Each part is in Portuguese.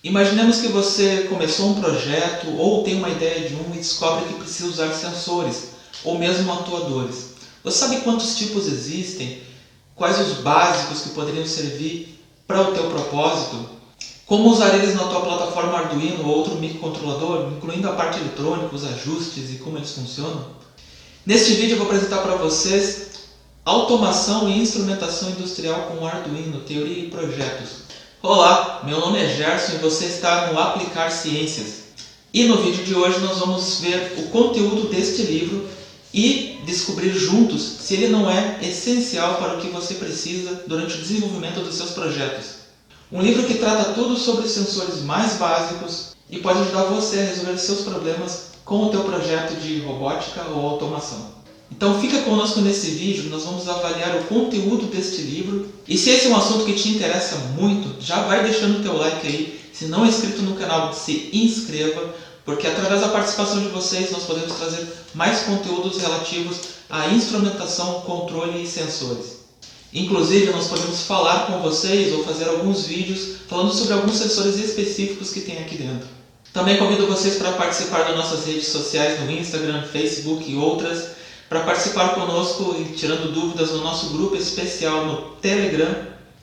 Imaginemos que você começou um projeto ou tem uma ideia de um e descobre que precisa usar sensores ou mesmo atuadores. Você sabe quantos tipos existem? Quais os básicos que poderiam servir para o teu propósito? Como usar eles na tua plataforma Arduino ou outro microcontrolador, incluindo a parte eletrônica, os ajustes e como eles funcionam? Neste vídeo eu vou apresentar para vocês automação e instrumentação industrial com Arduino, teoria e projetos. Olá, meu nome é Gerson e você está no Aplicar Ciências. E no vídeo de hoje nós vamos ver o conteúdo deste livro e descobrir juntos se ele não é essencial para o que você precisa durante o desenvolvimento dos seus projetos. Um livro que trata tudo sobre os sensores mais básicos e pode ajudar você a resolver seus problemas com o teu projeto de robótica ou automação. Então fica conosco nesse vídeo, nós vamos avaliar o conteúdo deste livro. E se esse é um assunto que te interessa muito, já vai deixando o teu like aí. Se não é inscrito no canal, se inscreva, porque através da participação de vocês nós podemos trazer mais conteúdos relativos à instrumentação, controle e sensores. Inclusive nós podemos falar com vocês ou fazer alguns vídeos falando sobre alguns sensores específicos que tem aqui dentro. Também convido vocês para participar das nossas redes sociais no Instagram, Facebook e outras, para participar conosco e tirando dúvidas no nosso grupo especial no Telegram.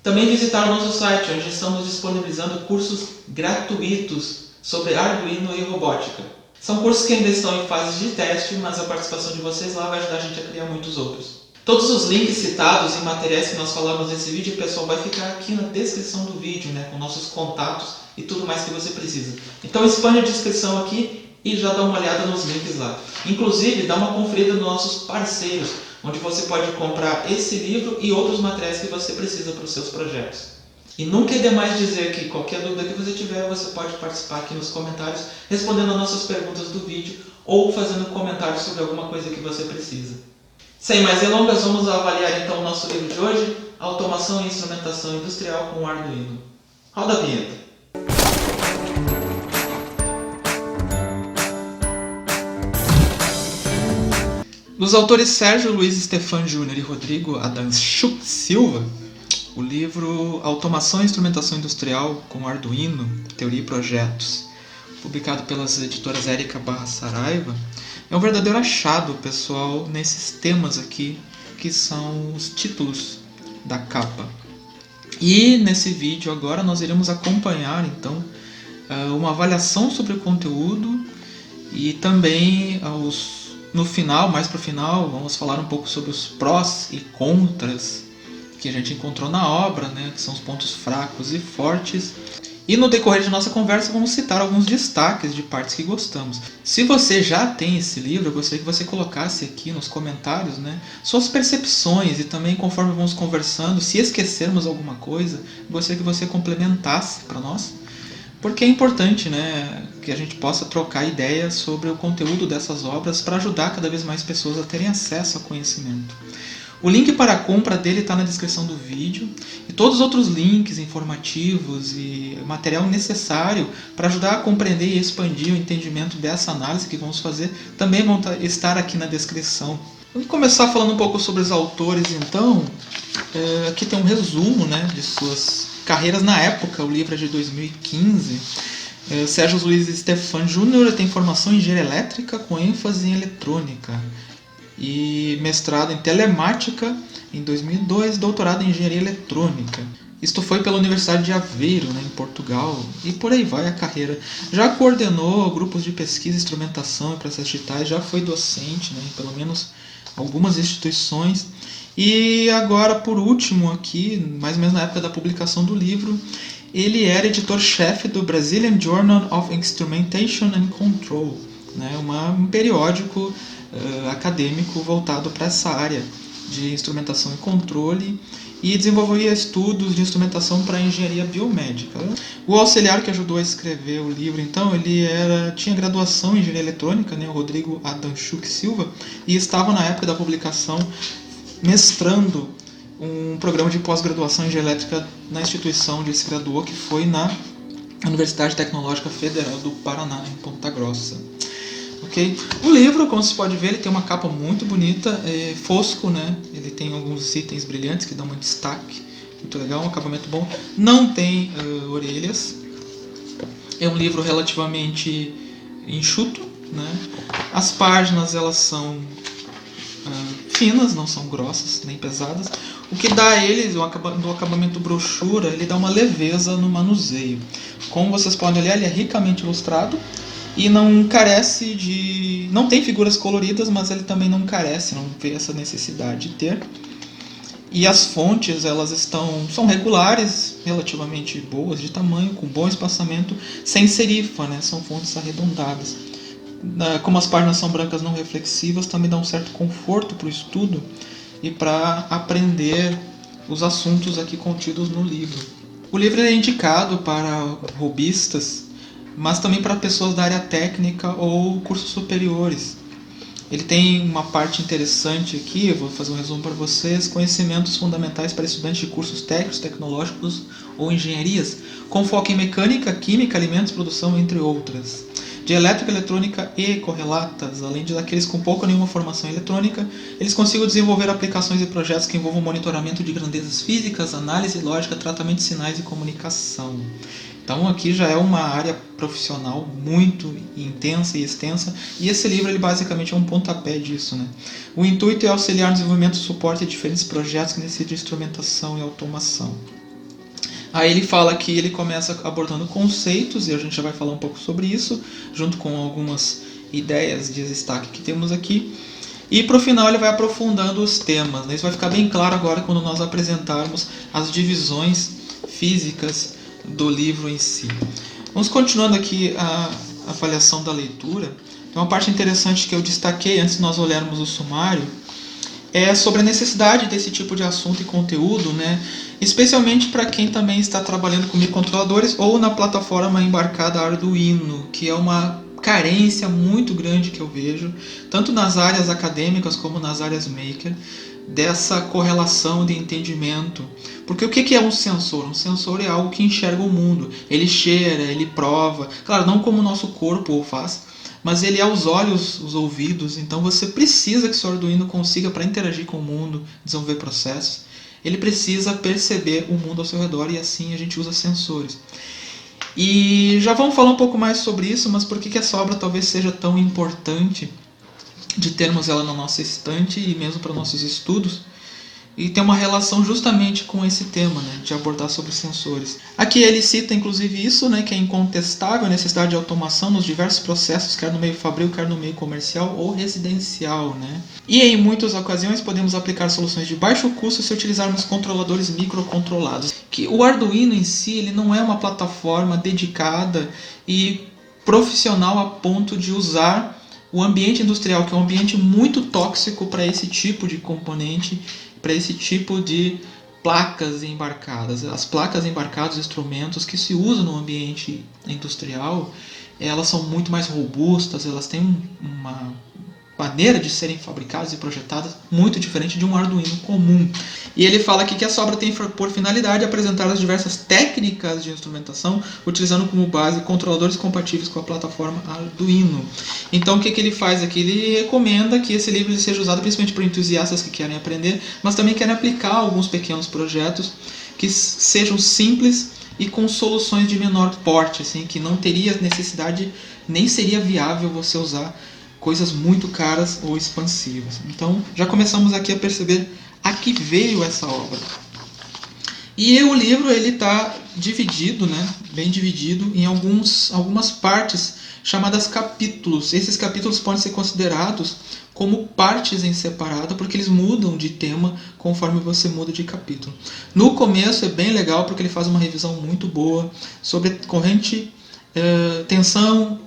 Também visitar o nosso site, onde estamos disponibilizando cursos gratuitos sobre Arduino e robótica. São cursos que ainda estão em fase de teste, mas a participação de vocês lá vai ajudar a gente a criar muitos outros. Todos os links citados e materiais que nós falamos nesse vídeo, pessoal, vai ficar aqui na descrição do vídeo, com nossos contatos e tudo mais que você precisa. Então expande a descrição aqui e já dá uma olhada nos links lá. Inclusive, dá uma conferida nos nossos parceiros, onde você pode comprar esse livro e outros materiais que você precisa para os seus projetos. E nunca é demais dizer que qualquer dúvida que você tiver, você pode participar aqui nos comentários, respondendo as nossas perguntas do vídeo ou fazendo comentários sobre alguma coisa que você precisa. Sem mais delongas, vamos avaliar então o nosso livro de hoje, Automação e Instrumentação Industrial com Arduino. Roda a vinheta. Dos autores Sérgio Luiz Stefan Júnior e Rodrigo Adamchuk Silva, o livro Automação e Instrumentação Industrial com Arduino, Teoria e Projetos, publicado pelas editoras Érica Barra Saraiva, é um verdadeiro achado, pessoal, nesses temas aqui, que são os títulos da capa. E nesse vídeo agora nós iremos acompanhar, então, uma avaliação sobre o conteúdo e também no final, mais para o final, vamos falar um pouco sobre os prós e contras que a gente encontrou na obra, que são os pontos fracos e fortes. E no decorrer de nossa conversa vamos citar alguns destaques de partes que gostamos. Se você já tem esse livro, eu gostaria que você colocasse aqui nos comentários suas percepções e também conforme vamos conversando, se esquecermos alguma coisa, eu gostaria que você complementasse para nós, porque é importante que a gente possa trocar ideias sobre o conteúdo dessas obras para ajudar cada vez mais pessoas a terem acesso ao conhecimento. O link para a compra dele está na descrição do vídeo e todos os outros links informativos e material necessário para ajudar a compreender e expandir o entendimento dessa análise que vamos fazer também vão estar aqui na descrição. Vamos começar falando um pouco sobre os autores então. Aqui tem um resumo de suas carreiras na época, o livro é de 2015. Sérgio Luiz Stefan Júnior tem formação em engenharia elétrica com ênfase em eletrônica e mestrado em telemática em 2002, doutorado em engenharia eletrônica. Isto foi pela Universidade de Aveiro, em Portugal, e por aí vai a carreira. Já coordenou grupos de pesquisa, instrumentação e processos digitais, já foi docente em pelo menos algumas instituições. E agora, por último aqui, mais ou menos na época da publicação do livro, ele era editor-chefe do Brazilian Journal of Instrumentation and Control, um periódico acadêmico voltado para essa área de instrumentação e controle, e desenvolvia estudos de instrumentação para engenharia biomédica. O auxiliar que ajudou a escrever o livro, então, ele tinha graduação em engenharia eletrônica, o Rodrigo Adamchuk Silva, e estava na época da publicação mestrando um programa de pós-graduação em engenharia elétrica na instituição onde ele se graduou, que foi na Universidade Tecnológica Federal do Paraná, em Ponta Grossa. Okay? O livro, como você pode ver, ele tem uma capa muito bonita, fosco, ele tem alguns itens brilhantes que dão um destaque, muito legal, um acabamento bom. Não tem orelhas, É um livro relativamente enxuto, né? As páginas elas são finas, não são grossas nem pesadas, o que dá a ele, do acabamento brochura, ele dá uma leveza no manuseio. Como vocês podem olhar, ele é ricamente ilustrado e não carece de... não tem figuras coloridas, mas ele também não carece, não vê essa necessidade de ter. E as fontes, elas são regulares, relativamente boas de tamanho, com bom espaçamento, sem serifa, né? São fontes arredondadas. Como as páginas são brancas não reflexivas, também dá um certo conforto para o estudo e para aprender os assuntos aqui contidos no livro. O livro é indicado para hobbyistas, mas também para pessoas da área técnica ou cursos superiores. Ele tem uma parte interessante aqui, eu vou fazer um resumo para vocês: conhecimentos fundamentais para estudantes de cursos técnicos, tecnológicos ou engenharias, com foco em mecânica, química, alimentos, produção, entre outras. De elétrica, eletrônica e correlatas, além de daqueles com pouca ou nenhuma formação em eletrônica, eles consigam desenvolver aplicações e projetos que envolvam monitoramento de grandezas físicas, análise lógica, tratamento de sinais e comunicação. Então aqui já é uma área profissional muito intensa e extensa, e esse livro ele basicamente é um pontapé disso, né? O intuito é auxiliar no desenvolvimento e suporte a diferentes projetos que necessitam de instrumentação e automação. Aí ele fala que ele começa abordando conceitos, e a gente já vai falar um pouco sobre isso, junto com algumas ideias de destaque que temos aqui. E para o final ele vai aprofundando os temas, né? Isso vai ficar bem claro agora quando nós apresentarmos as divisões físicas do livro em si. Vamos continuando aqui a avaliação da leitura. Tem uma parte interessante que eu destaquei antes de nós olharmos o sumário, é sobre a necessidade desse tipo de assunto e conteúdo, né? Especialmente para quem também está trabalhando com microcontroladores ou na plataforma embarcada Arduino, que é uma carência muito grande que eu vejo, tanto nas áreas acadêmicas como nas áreas maker, dessa correlação de entendimento. Porque o que é um sensor? Um sensor é algo que enxerga o mundo. Ele cheira, ele prova. Claro, não como o nosso corpo o faz, mas ele é os olhos, os ouvidos. Então você precisa que o seu Arduino consiga, para interagir com o mundo, desenvolver processos, ele precisa perceber o mundo ao seu redor, e assim a gente usa sensores. E já vamos falar um pouco mais sobre isso, mas por que essa obra talvez seja tão importante de termos ela na nossa estante e mesmo para nossos estudos, e tem uma relação justamente com esse tema, né, de abordar sobre sensores. Aqui ele cita inclusive isso, né, que é incontestável a necessidade de automação nos diversos processos, quer no meio fabril, quer no meio comercial ou residencial, né? E em muitas ocasiões podemos aplicar soluções de baixo custo se utilizarmos controladores microcontrolados. Que o Arduino em si, ele não é uma plataforma dedicada e profissional a ponto de usar o ambiente industrial, que é um ambiente muito tóxico para esse tipo de componente, para esse tipo de placas embarcadas. As placas embarcadas, instrumentos que se usam no ambiente industrial, elas são muito mais robustas, elas têm uma maneira de serem fabricadas e projetadas muito diferente de um Arduino comum. E ele fala aqui que essa obra tem por finalidade apresentar as diversas técnicas de instrumentação, utilizando como base controladores compatíveis com a plataforma Arduino. Então o que ele faz aqui? Ele recomenda que esse livro seja usado principalmente por entusiastas que querem aprender, mas também querem aplicar alguns pequenos projetos que sejam simples e com soluções de menor porte, assim, que não teria necessidade, nem seria viável você usar coisas muito caras ou expansivas. Então já começamos aqui a perceber a que veio essa obra. E o livro ele está dividido, né, bem dividido em algumas partes chamadas capítulos. Esses capítulos podem ser considerados como partes em separado, porque eles mudam de tema conforme você muda de capítulo. No começo é bem legal porque ele faz uma revisão muito boa sobre corrente, tensão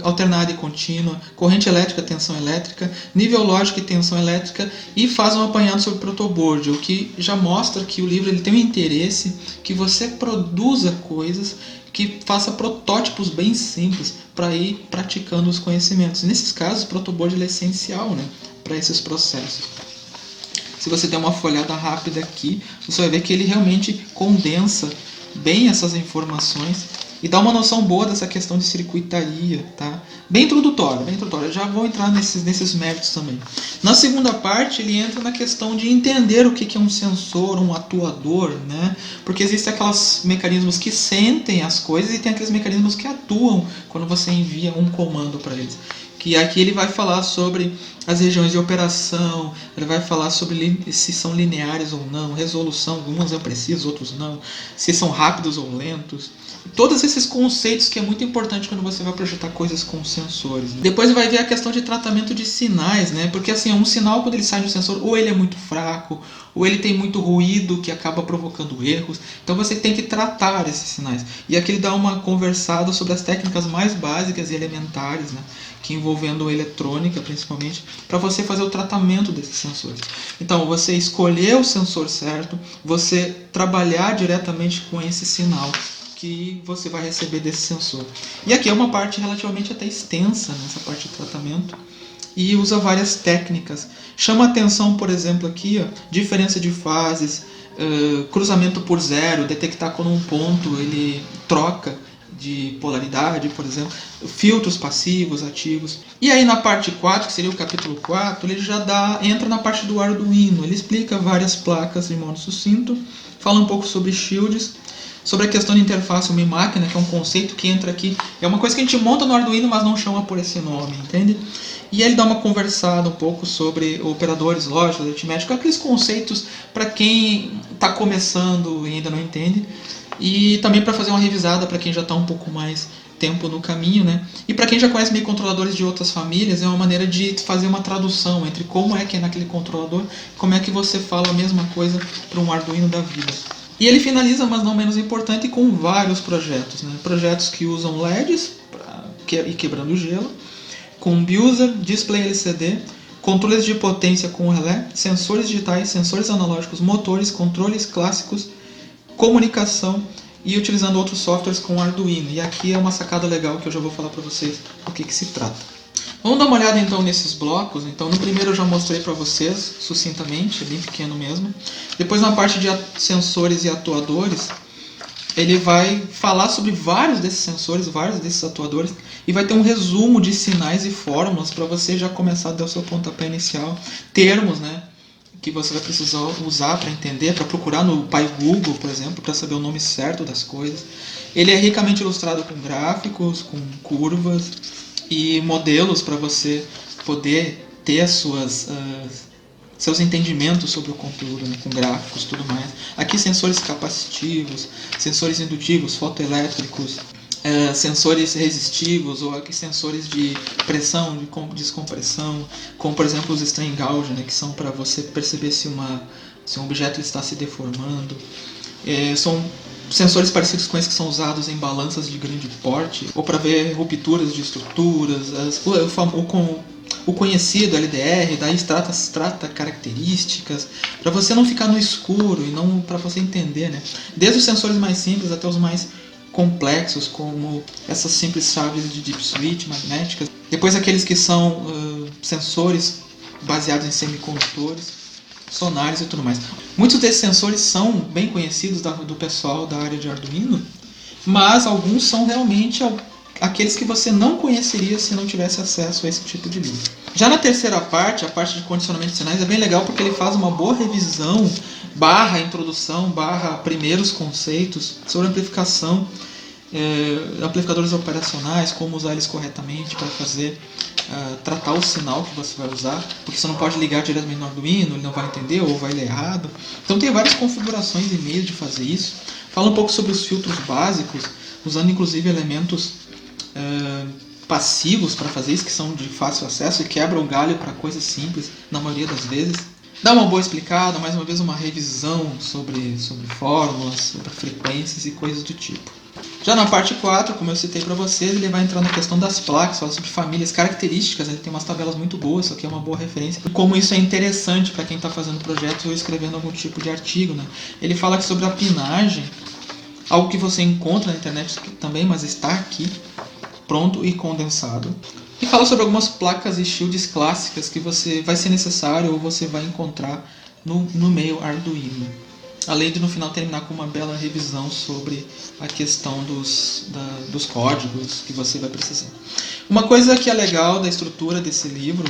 alternada e contínua, corrente elétrica, tensão elétrica, nível lógico e tensão elétrica, e faz um apanhado sobre protoboard, o que já mostra que o livro ele tem um interesse que você produza coisas, que faça protótipos bem simples para ir praticando os conhecimentos. Nesses casos, o protoboard ele é essencial, né, para esses processos. Se você der uma folhada rápida aqui, você vai ver que ele realmente condensa bem essas informações e dá uma noção boa dessa questão de circuitaria, tá? Bem introdutória, bem introdutória. Já vou entrar nesses méritos também. Na segunda parte, ele entra na questão de entender o que é um sensor, um atuador, né? Porque existem aqueles mecanismos que sentem as coisas e tem aqueles mecanismos que atuam quando você envia um comando para eles. Que aqui ele vai falar sobre as regiões de operação, ele vai falar sobre se são lineares ou não, resolução, alguns são precisos, outros não, se são rápidos ou lentos. Todos esses conceitos que é muito importante quando você vai projetar coisas com sensores. Depois vai ver a questão de tratamento de sinais, né? Porque assim, um sinal quando ele sai do sensor, ou ele é muito fraco, ou ele tem muito ruído que acaba provocando erros. Então você tem que tratar esses sinais. E aqui ele dá uma conversada sobre as técnicas mais básicas e elementares, né? Que envolvendo eletrônica principalmente, para você fazer o tratamento desses sensores. Então você escolher o sensor certo, você trabalhar diretamente com esse sinal que você vai receber desse sensor. E aqui é uma parte relativamente até extensa nessa parte de tratamento e usa várias técnicas. Chama atenção, por exemplo, aqui, ó, diferença de fases, cruzamento por zero, detectar quando um ponto ele troca de polaridade, por exemplo, filtros passivos, ativos. E aí na parte 4, que seria o capítulo 4, ele já entra na parte do Arduino. Ele explica várias placas de modo sucinto, fala um pouco sobre shields, sobre a questão de interface homem-máquina, que é um conceito que entra aqui. É uma coisa que a gente monta no Arduino, mas não chama por esse nome, entende? E ele dá uma conversada um pouco sobre operadores lógicos, aritméticos, aqueles conceitos para quem está começando e ainda não entende. E também para fazer uma revisada para quem já está um pouco mais tempo no caminho, né? E para quem já conhece microcontroladores de outras famílias, é uma maneira de fazer uma tradução entre como é que é naquele controlador, como é que você fala a mesma coisa para um Arduino da vida. E ele finaliza, mas não menos importante, com vários projetos, né? Projetos que usam LEDs e quebrando gelo, com Buser, display LCD, controles de potência com relé, sensores digitais, sensores analógicos, motores, controles clássicos, comunicação e utilizando outros softwares com Arduino. E aqui é uma sacada legal que eu já vou falar para vocês do que se trata. Vamos dar uma olhada então nesses blocos. Então no primeiro eu já mostrei para vocês sucintamente, é bem pequeno mesmo. Depois na parte de sensores e atuadores, ele vai falar sobre vários desses sensores, vários desses atuadores, e vai ter um resumo de sinais e fórmulas para você já começar a dar o seu pontapé inicial. Termos, né, que você vai precisar usar para entender, para procurar no Pai Google, por exemplo, para saber o nome certo das coisas. Ele é ricamente ilustrado com gráficos, com curvas e modelos para você poder ter seus entendimentos sobre o conteúdo, né, com gráficos e tudo mais. Aqui sensores capacitivos, sensores indutivos, fotoelétricos, sensores resistivos, ou aqui sensores de pressão, de descompressão, como por exemplo os strain gauge, né, que são para você perceber se um objeto está se deformando. São sensores parecidos com esses que são usados em balanças de grande porte, ou para ver rupturas de estruturas, o conhecido LDR, daí extrata características, para você não ficar no escuro e não para você entender, né? Desde os sensores mais simples até os mais complexos, como essas simples chaves de deep switch magnéticas. Depois aqueles que são sensores baseados em semicondutores, sonares e tudo mais. Muitos desses sensores são bem conhecidos do pessoal da área de Arduino, mas alguns são realmente aqueles que você não conheceria se não tivesse acesso a esse tipo de livro. Já na terceira parte, a parte de condicionamento de sinais, é bem legal porque ele faz uma boa revisão, introdução, primeiros conceitos sobre amplificação, amplificadores operacionais, como usar eles corretamente para tratar o sinal que você vai usar, porque você não pode ligar diretamente no Arduino, ele não vai entender ou vai ler errado. Então tem várias configurações e meios de fazer isso. Fala um pouco sobre os filtros básicos, usando inclusive elementos passivos para fazer isso, que são de fácil acesso e quebra o galho para coisas simples, na maioria das vezes. Dá uma boa explicada, mais uma vez uma revisão sobre fórmulas, sobre frequências e coisas do tipo. Já na parte 4, como eu citei para vocês, ele vai entrar na questão das placas, fala sobre famílias, características, ele tem umas tabelas muito boas, isso aqui é uma boa referência. E como isso é interessante para quem está fazendo projetos ou escrevendo algum tipo de artigo, né? Ele fala aqui sobre a pinagem, algo que você encontra na internet também, mas está aqui, pronto e condensado. E fala sobre algumas placas e shields clássicas que vai ser necessário ou você vai encontrar no meio Arduino. além de no final terminar com uma bela revisão sobre a questão dos códigos que você vai precisar. Uma coisa que é legal da estrutura desse livro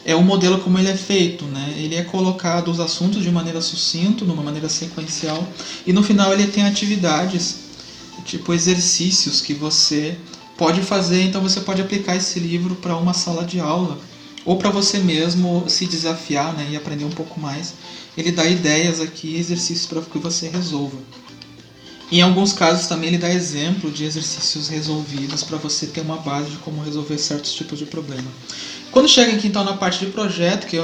é o modelo como ele é feito, né? Ele é colocado os assuntos de maneira sucinta, de uma maneira sequencial, e no final ele tem atividades, tipo exercícios que você pode fazer. Então você pode aplicar esse livro para uma sala de aula, ou para você mesmo se desafiar, né, e aprender um pouco mais. Ele dá ideias aqui, exercícios para que você resolva. Em alguns casos também ele dá exemplo de exercícios resolvidos para você ter uma base de como resolver certos tipos de problema. Quando chega aqui então na parte de projeto, que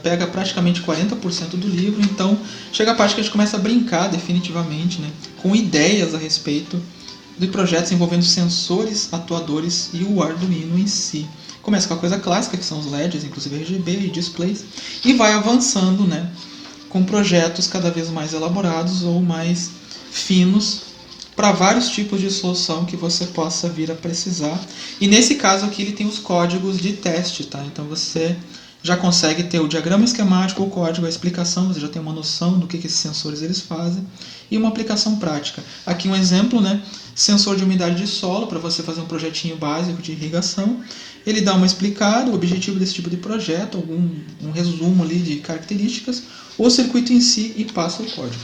pega praticamente 40% do livro, então chega a parte que a gente começa a brincar definitivamente, né, com ideias a respeito de projetos envolvendo sensores, atuadores e o Arduino em si. Começa com a coisa clássica, que são os LEDs, inclusive RGB e displays, e vai avançando, né, com projetos cada vez mais elaborados ou mais finos para vários tipos de solução que você possa vir a precisar. E nesse caso aqui ele tem os códigos de teste, tá? Então você já consegue ter o diagrama esquemático, o código, a explicação, você já tem uma noção do que esses sensores eles fazem e uma aplicação prática. Aqui um exemplo, né? Sensor de umidade de solo, para você fazer um projetinho básico de irrigação. Ele dá uma explicada, o objetivo desse tipo de projeto, um resumo ali de características, o circuito em si e passa o código.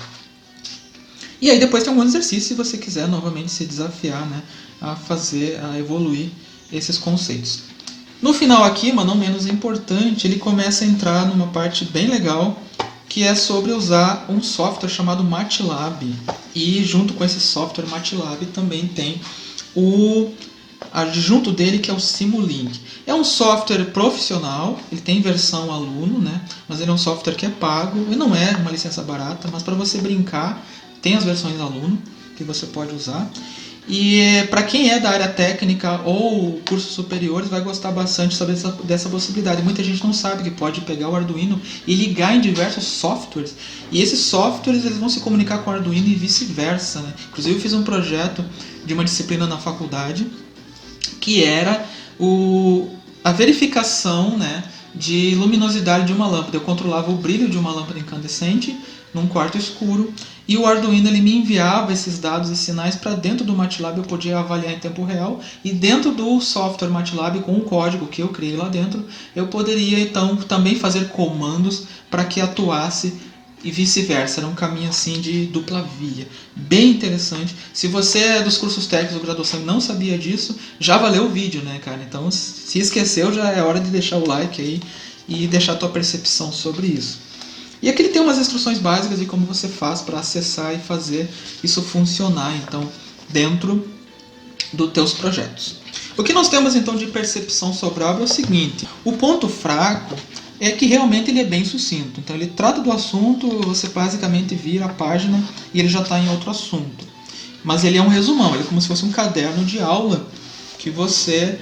E aí depois tem alguns exercícios se você quiser novamente se desafiar, né, a evoluir esses conceitos. No final aqui, mas não menos importante, ele começa a entrar numa parte bem legal, que é sobre usar um software chamado MATLAB. E junto com esse software MATLAB também tem o adjunto dele, que é o Simulink. É um software profissional, ele tem versão aluno, né, mas ele é um software que é pago, e não é uma licença barata, mas para você brincar, tem as versões aluno que você pode usar. E para quem é da área técnica ou cursos superiores vai gostar bastante de saber dessa possibilidade. Muita gente não sabe que pode pegar o Arduino e ligar em diversos softwares. E esses softwares eles vão se comunicar com o Arduino e vice-versa, né? Inclusive eu fiz um projeto de uma disciplina na faculdade que era a verificação, né, de luminosidade de uma lâmpada. Eu controlava o brilho de uma lâmpada incandescente num quarto escuro, e o Arduino ele me enviava esses dados e sinais para dentro do MATLAB. Eu podia avaliar em tempo real, e dentro do software MATLAB, com o código que eu criei lá dentro, eu poderia então também fazer comandos para que atuasse e vice-versa. Era um caminho assim de dupla via, bem interessante. Se você é dos cursos técnicos ou graduação e não sabia disso, já valeu o vídeo, né, cara? Então, se esqueceu, já é hora de deixar o like aí e deixar a tua percepção sobre isso. E aqui ele tem umas instruções básicas de como você faz para acessar e fazer isso funcionar, então, dentro dos teus projetos. O que nós temos então de percepção sobre a obra é o seguinte: o ponto fraco é que realmente ele é bem sucinto. Então ele trata do assunto, você basicamente vira a página e ele já está em outro assunto. Mas ele é um resumão, ele é como se fosse um caderno de aula que você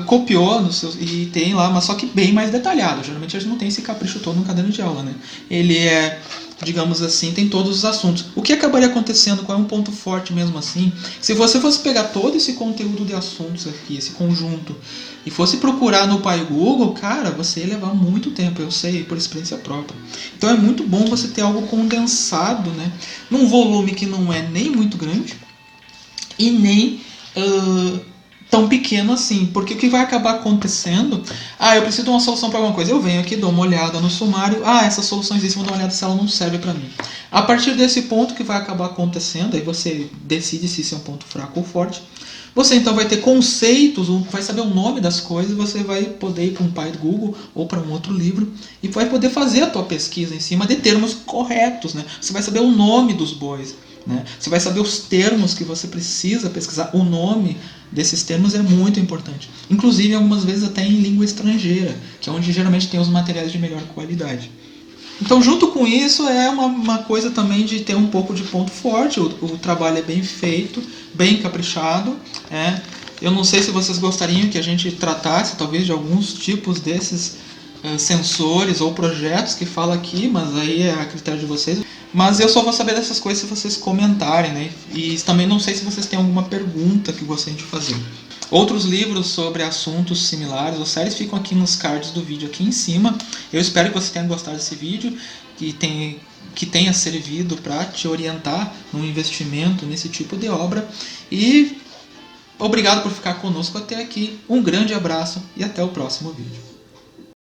copiou e tem lá, mas só que bem mais detalhado. Geralmente a gente não tem esse capricho todo no caderno de aula, né? Ele é, digamos assim, tem todos os assuntos. O que acabaria acontecendo, qual é um ponto forte mesmo assim? Se você fosse pegar todo esse conteúdo de assuntos aqui, esse conjunto, e fosse procurar no Pai Google, cara, você ia levar muito tempo, eu sei, por experiência própria. Então é muito bom você ter algo condensado, né? Num volume que não é nem muito grande e nem tão pequeno assim, porque o que vai acabar acontecendo, eu preciso de uma solução para alguma coisa, eu venho aqui, dou uma olhada no sumário, essa solução existe, vou dar uma olhada se ela não serve para mim. A partir desse ponto que vai acabar acontecendo, aí você decide se isso é um ponto fraco ou forte, você então vai ter conceitos, vai saber o nome das coisas, você vai poder ir para um pai do Google ou para um outro livro e vai poder fazer a tua pesquisa em cima de termos corretos, né? Você vai saber o nome dos bois, né? Você vai saber os termos que você precisa pesquisar. O nome desses termos é muito importante. Inclusive, algumas vezes até em língua estrangeira, que é onde geralmente tem os materiais de melhor qualidade. Então, junto com isso, é uma coisa também de ter um pouco de ponto forte. O trabalho é bem feito, bem caprichado. Eu não sei se vocês gostariam que a gente tratasse, talvez, de alguns tipos desses sensores ou projetos que fala aqui, mas aí é a critério de vocês. Mas eu só vou saber dessas coisas se vocês comentarem, né? E também não sei se vocês têm alguma pergunta que gostariam de fazer. Outros livros sobre assuntos similares ou séries ficam aqui nos cards do vídeo aqui em cima. Eu espero que vocês tenham gostado desse vídeo, que tenha que tenha servido para te orientar num investimento nesse tipo de obra. E obrigado por ficar conosco até aqui. Um grande abraço e até o próximo vídeo.